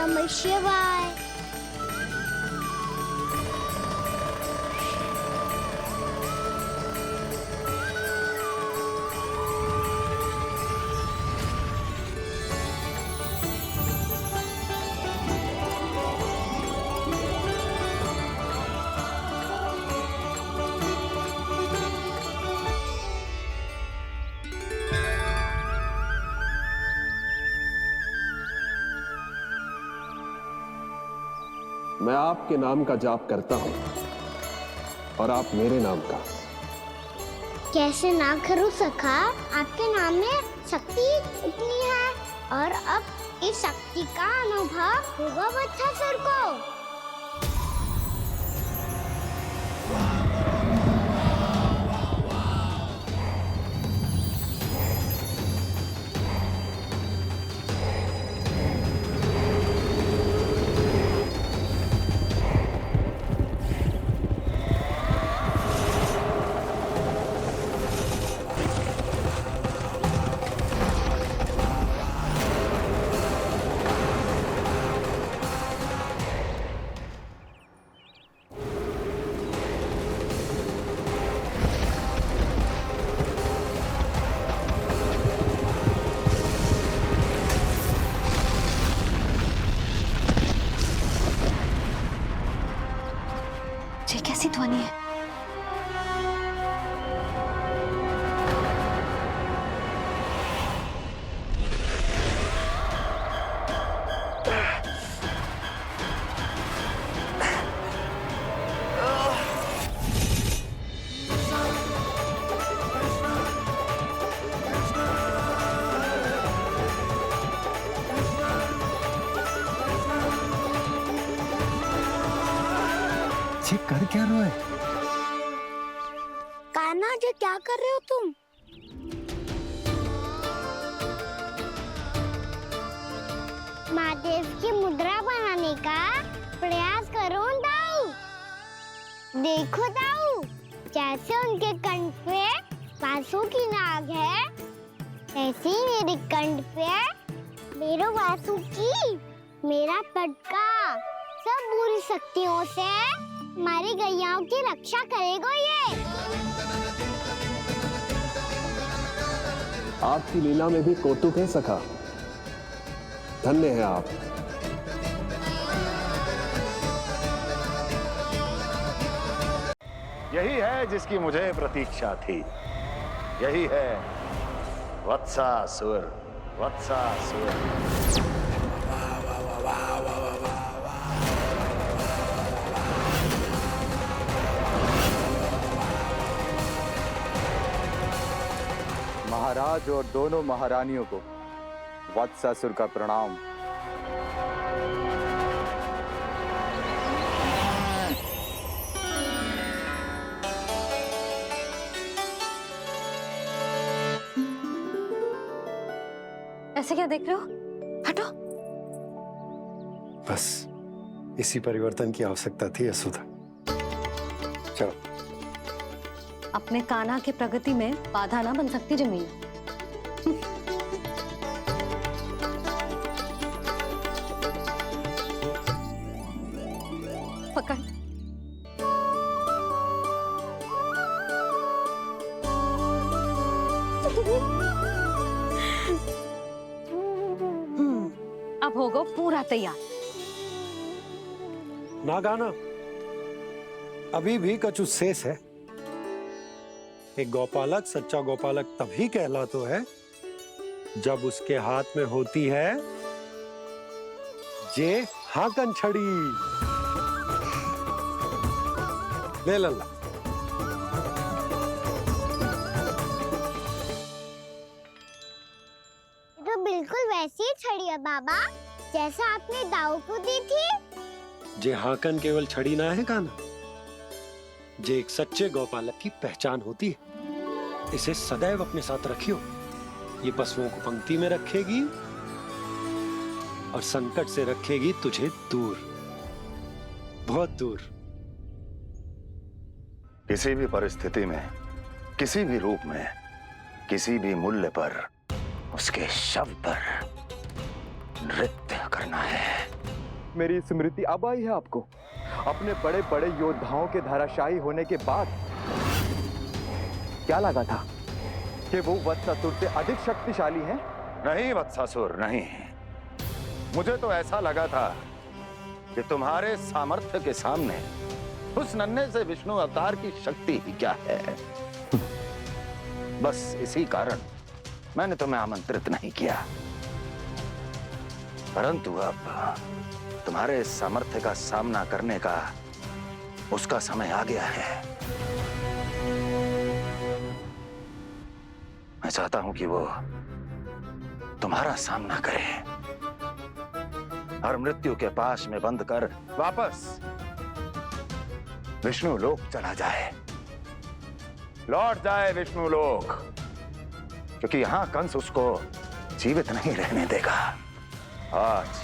नमः शिवाय। मैं आपके नाम का जाप करता हूं और आप मेरे नाम का। कैसे ना करूं सखा, आपके नाम में शक्ति इतनी है और अब इस शक्ति का अनुभव होगा वत्सासुर को। ये कैसी ध्वनि है? ये कर क्या रहा है? कान्हा जी क्या कर रहे हो तुम? महादेव की मुद्रा बनाने का प्रयास करो दाऊ। देखो दाऊ, जैसे उनके कंठ पे वासु की नाग है, ऐसे ही मेरे कंठ पे मेरो वासु की मेरा पटका सब बुरी शक्तियों से हमारी गैयाओं की रक्षा करेगा ये। आपकी लीला में भी कौतुक है सखा। धन्य है आप। यही है जिसकी मुझे प्रतीक्षा थी। यही है वत्सासुर। वत्सासुर। महाराज और दोनों महारानियों को वत्सासुर का प्रणाम। ऐसे क्या देख रहे हो? हटो। बस इसी परिवर्तन की आवश्यकता थी यशोदा। चलो। अपने कान्हा के प्रगति में बाधा ना बन सकती जमीन। पकड़। अब होगा पूरा तैयार। ना गाना, अभी भी कछु शेष है। एक गौपालक सच्चा गौपालक तभी कहलाता है जब उसके हाथ में होती है जे हाकन छड़ी। ले लल्ला। तो बिल्कुल वैसी ही छड़ी है बाबा, जैसा आपने दाऊ को दी थी। जे हाकन केवल छड़ी ना है काना, जे एक सच्चे गौपालक की पहचान होती है। इसे सदैव अपने साथ रखियो। ये पशुओं को पंक्ति में रखेगी और संकट से रखेगी तुझे दूर, बहुत दूर। किसी भी परिस्थिति में, किसी भी रूप में, किसी भी मूल्य पर उसके शव पर नृत्य करना है। सिर्फ मेरी स्मृति अब आई है आपको? अपने बड़े बड़े योद्धाओं के धराशायी होने के बाद क्या लगा था कि वो वत्सासुर से अधिक शक्तिशाली हैं? नहीं वत्सासुर, नहीं। मुझे तो ऐसा लगा था कि तुम्हारे सामर्थ्य के सामने उस नन्हे से विष्णु अवतार की शक्ति ही क्या है। बस इसी कारण मैंने तुम्हें आमंत्रित नहीं किया। परंतु अब तुम्हारे सामर्थ्य का सामना करने का उसका समय आ गया है। मैं चाहता हूं कि वो तुम्हारा सामना करे और मृत्यु के पाश में बंद कर वापस विष्णु लोक चला जाए, लौट जाए विष्णु लोक, क्योंकि यहां कंस उसको जीवित नहीं रहने देगा। आज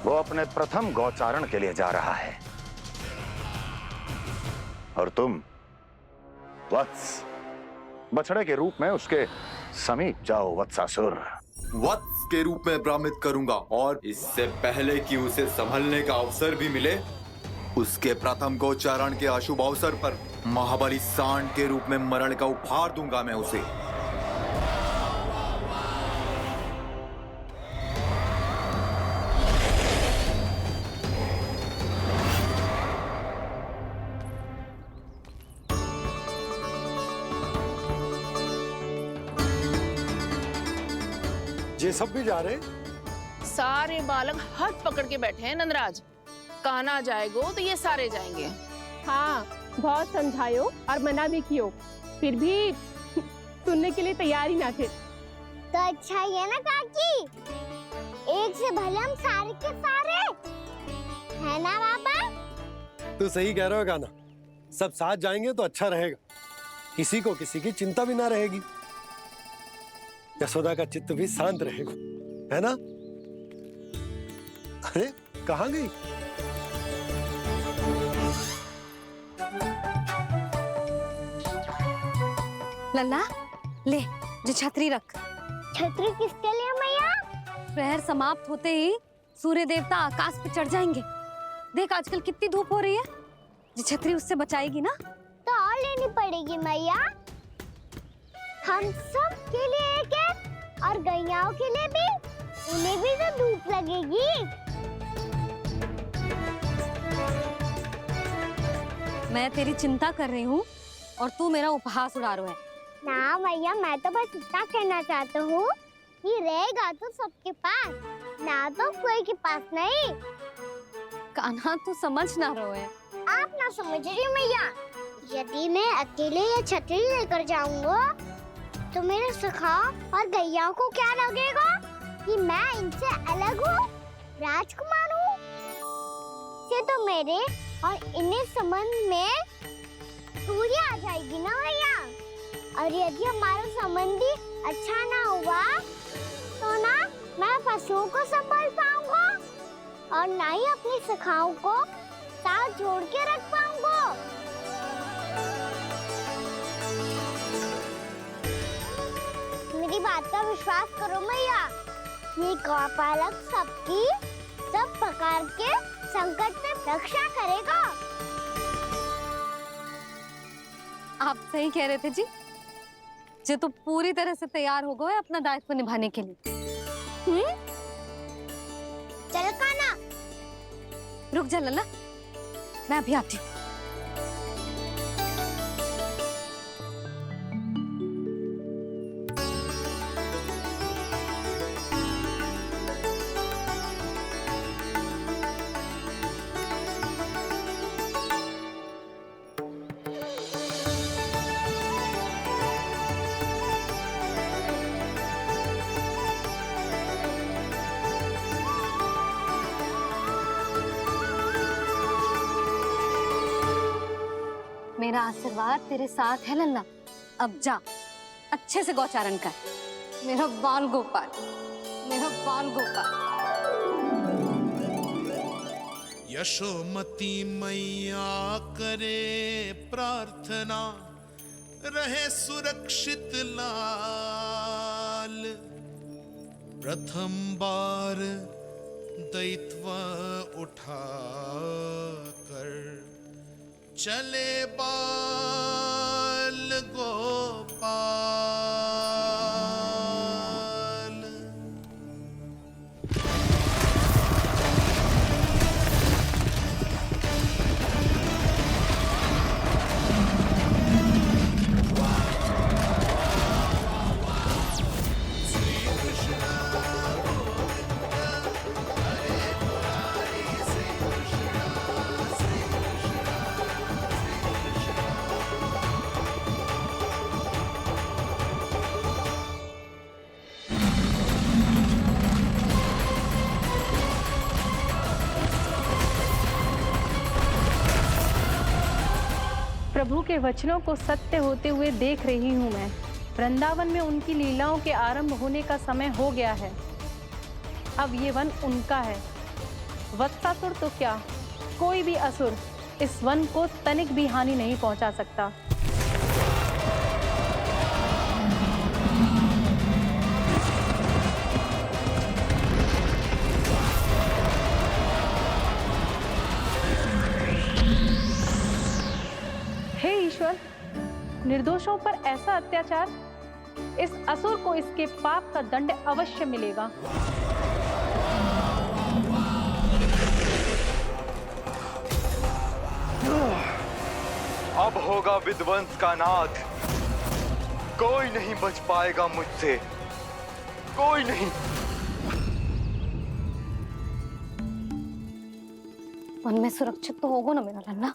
वो अपने प्रथम गौचारण के लिए जा रहा है और तुम वत्स बछड़े के रूप में उसके समीप जाओ वत्सासुर। वत्स के रूप में भ्रमित करूंगा और इससे पहले कि उसे संभलने का अवसर भी मिले, उसके प्रथम गोचारण के अशुभ अवसर पर महाबली सांड के रूप में मरण का उपहार दूंगा मैं उसे। ये सब भी जा रहे? सारे बालक हाथ पकड़ के बैठे हैं नंदराज। कान्हा जाएगो तो ये सारे जाएंगे। हाँ, बहुत समझायो और मना भी कियो, फिर भी सुनने के लिए तैयार ही ना थे। तो अच्छा ही है ना काकी, एक से भले हम सारे के सारे, है ना पापा? तू सही कह रहा हो कान्हा, सब साथ जाएंगे तो अच्छा रहेगा, किसी को किसी की चिंता भी ना रहेगी, यशोदा का चित्त भी शांत रहेगा, है ना? अरे कहाँ गई? लल्ला ले, जो छतरी रख। छतरी किसके लिए मैया? प्रहर समाप्त होते ही सूर्य देवता आकाश पे चढ़ जाएंगे। देख आजकल कितनी धूप हो रही है, जो छतरी उससे बचाएगी ना। तो और लेनी पड़ेगी मैया, हम सब के लिए एक एक और गैयाओं के लिए भी, उन्हें भी तो धूप लगेगी। मैं तेरी चिंता कर रही हूँ और तू मेरा उपहास उड़ा रहा है। ना भैया, मैं तो बस इतना कहना चाहता हूँ कि रहेगा तो सबके पास, ना तो कोई के पास नहीं। कान्हा तू समझ ना रहो है। आप ना समझ रही मैया, यदि मैं अकेले ये छतरी लेकर जाऊंगा तो मेरे सखा और गैयाओं को क्या लगेगा कि मैं इनसे अलग हूँ, राजकुमार हूँ। से तो मेरे और इन्हें संबंध में दूरी आ जाएगी ना भैया। और यदि हमारा संबंध ही अच्छा ना हुआ तो ना मैं पशुओं को संभाल पाऊंगा और ना ही अपनी सखाओं को साथ जोड़ के रख पाऊंगा। मेरी बात का विश्वास करो मैया, ये गौपालक सबकी सब प्रकार के संकट से रक्षा करेगा। आप सही कह रहे थे जी, जो तो पूरी तरह से तैयार हो गए अपना दायित्व निभाने के लिए। चल कान्हा, रुक जा लल्ला, मैं अभी आती हूँ। मेरा आशीर्वाद तेरे साथ है लल्ला। अब जा, अच्छे से गौचारण कर। मेरा बाल गोपाल, मेरा बाल गोपाल। यशोमती मैया करे प्रार्थना, रहे सुरक्षित लाल। प्रथम बार दैत्व उठा कर चले बाल गोपाल। प्रभु के वचनों को सत्य होते हुए देख रही हूँ मैं। वृंदावन में उनकी लीलाओं के आरंभ होने का समय हो गया है। अब ये वन उनका है। वत्सासुर तो क्या, कोई भी असुर इस वन को तनिक भी हानि नहीं पहुंचा सकता। हे ईश्वर, निर्दोषों पर ऐसा अत्याचार, इस असुर को इसके पाप का दंड अवश्य मिलेगा। अब होगा विध्वंस का नाद। कोई नहीं बच पाएगा मुझसे, कोई नहीं। वन में सुरक्षित तो होगो ना मेरा लल्ला?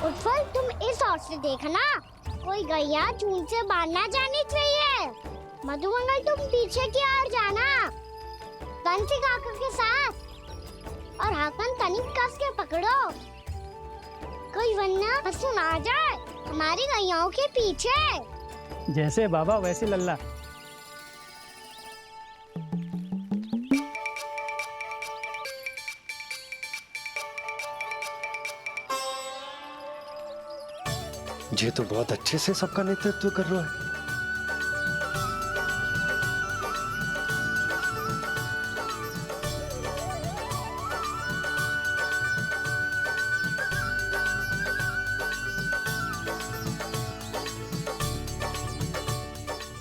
उत्पल, तुम इस ओर से देखना, कोई गैया चून से बाहर ना जानी चाहिए। मधुमंगल, तुम पीछे की ओर जाना, कंसी काका के साथ, और हाकन तनिक कस के पकड़ो, कोई वरना पशु ना आ जाए हमारी गैयाओं के पीछे। जैसे बाबा वैसे लल्ला। ये तो बहुत अच्छे से सबका नेतृत्व कर रहा है।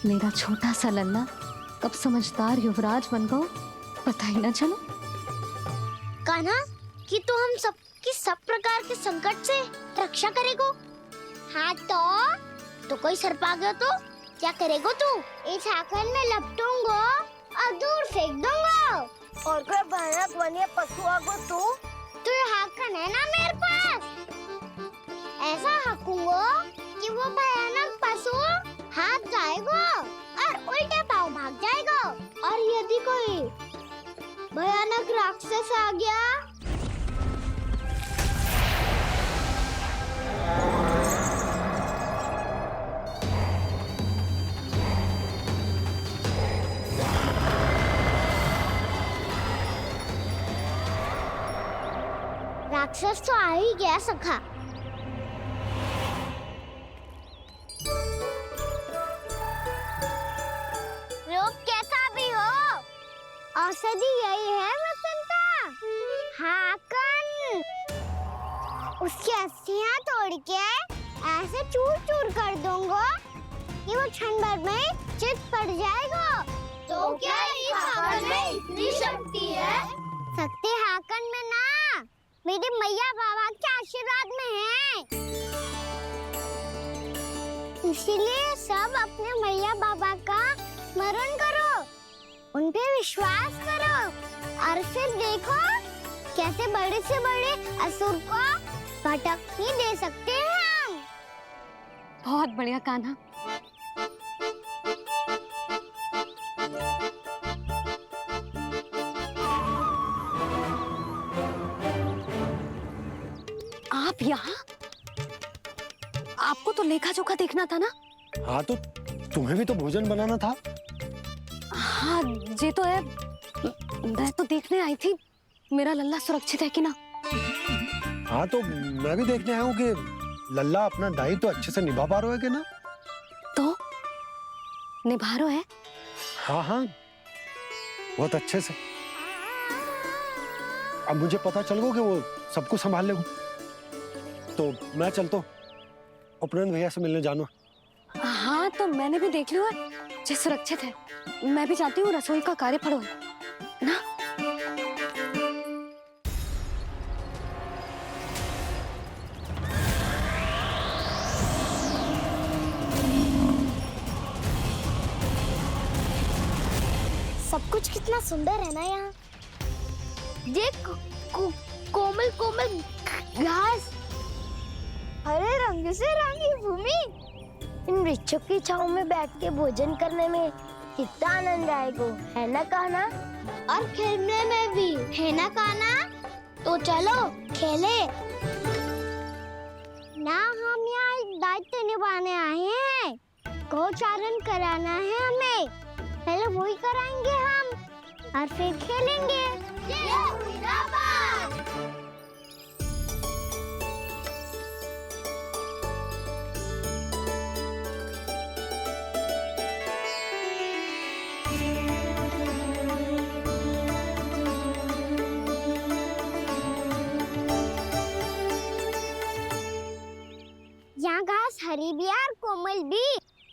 मेरा छोटा सा लल्ला कब समझदार युवराज बन गो, पता ही ना चलो। कान्हा, कि तू हम सबकी सब प्रकार के संकट से रक्षा करेगो। हाँ तो कोई सर्प आ गया तो क्या करेगो तू? इस हाकन में लपटूंगा और दूर फेंक दूंगा। और कोई भयानक वन्य पशु आगो तो ये हाकन है ना मेरे पास, ऐसा हाकूंगा कि वो भयानक पशु हाथ जाएगा और उल्टे पाँव भाग जाएगा। और यदि कोई भयानक राक्षस आ गया राक्षस तो आ ही गया सखा। लोग कैसा भी हो, औषधि यही है वसंता। हाकन उसकी अस्थियां तोड़ के ऐसे चूर चूर कर दूंगा कि वो क्षण भर में चित पड़ जाएगा। तो क्या इस हाकन में इतनी शक्ति है मैया बाबा के आशीर्वाद में हैं। इसीलिए सब अपने मैया बाबा का स्मरण करो, उन पे विश्वास करो और फिर देखो कैसे बड़े से बड़े असुर को भटकने दे सकते हैं हम। बहुत बढ़िया कान्हा। आप यहाँ? आपको तो लेखा जोखा देखना था ना? हाँ तो तुम्हें भी तो भोजन बनाना था। हाँ ये तो है, मैं तो देखने आई थी मेरा लल्ला सुरक्षित है कि ना। हाँ तो मैं भी देखने आया हूँ कि लल्ला अपना दायित्व तो अच्छे से निभा पा रहा है कि ना। तो निभा रहा है? हाँ हाँ बहुत अच्छे से। अब मुझे पता चल गया कि वो सब कुछ संभाल लेगा, तो मैं चलता हूँ, उपनंद भैया से मिलने जाना। हाँ तो मैंने भी देख लिया जो सुरक्षित है। मैं भी चाहती हूँ रसोई का कार्य पड़ो ना। सब कुछ कितना सुंदर है ना यहाँ। देख कोमल कोमल घास, हरे रंग से रंगी भूमि। इन वृक्षों की छांव में बैठ के भोजन करने में कितना आनंद आएगा, है ना कान्हा? और खेलने में भी, है ना कान्हा? तो चलो खेले ना। हम यहाँ एक दायित्व निभाने आए हैं, गोचारण कराना है हमें। पहले वही कराएंगे हम और फिर खेलेंगे। यहाँ घास हरी भी और कोमल भी,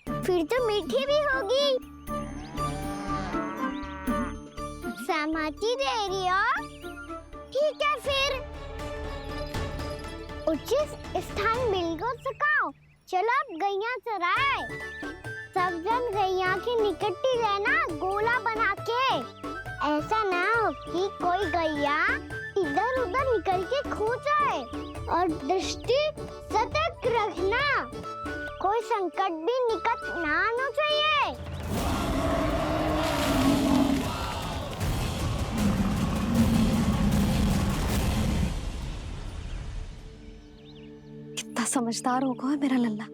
फिर तो मीठी भी होगी। सहमति दे रही हो? ठीक है फिर उचित स्थान मिलकर सिखाओ। चलो अब गैया चराए। सब जन गैया के निकट ही रहना, गोला बना के। ऐसा ना हो कि कोई गैया इधर उधर निकल के खो जाए। और दृष्टि सतर्क रखना, कोई संकट भी निकट ना आना चाहिए। कितना समझदार होगा है मेरा लल्ला।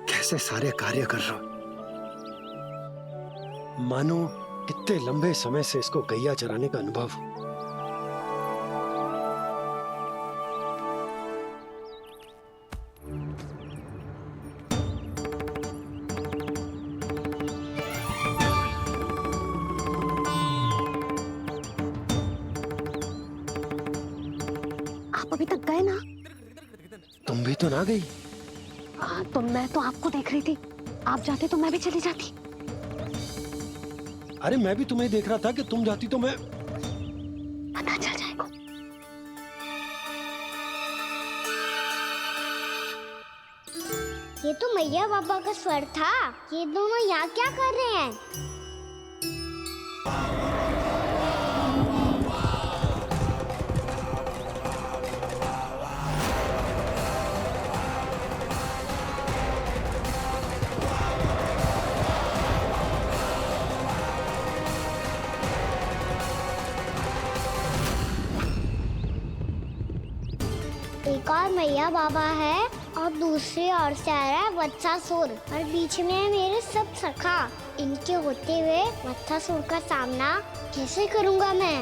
कैसे सारे कार्य कर रहा, मानो कितने लंबे समय से इसको गैया चराने का अनुभव हो। आप अभी तक गए ना? तुम भी तो ना गई। हाँ तो मैं तो आपको देख रही थी, आप जाते तो मैं भी चली जाती। अरे मैं भी तुम्हें देख रहा था कि तुम जाती तो मैं। पता चल जाएगा। ये तो मैया बाबा का स्वर था। ये दोनों यहाँ क्या कर रहे हैं? एक और मैया बाबा है और दूसरी ओर से आ रहा है वत्सासुर, और बीच में है मेरे सब सखा। इनके होते हुए वत्सासुर का सामना कैसे करूंगा मैं?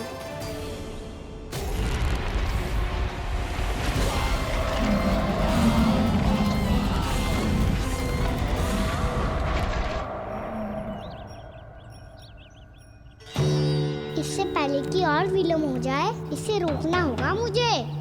इससे पहले कि और विलम्ब हो जाए, इसे रोकना होगा मुझे।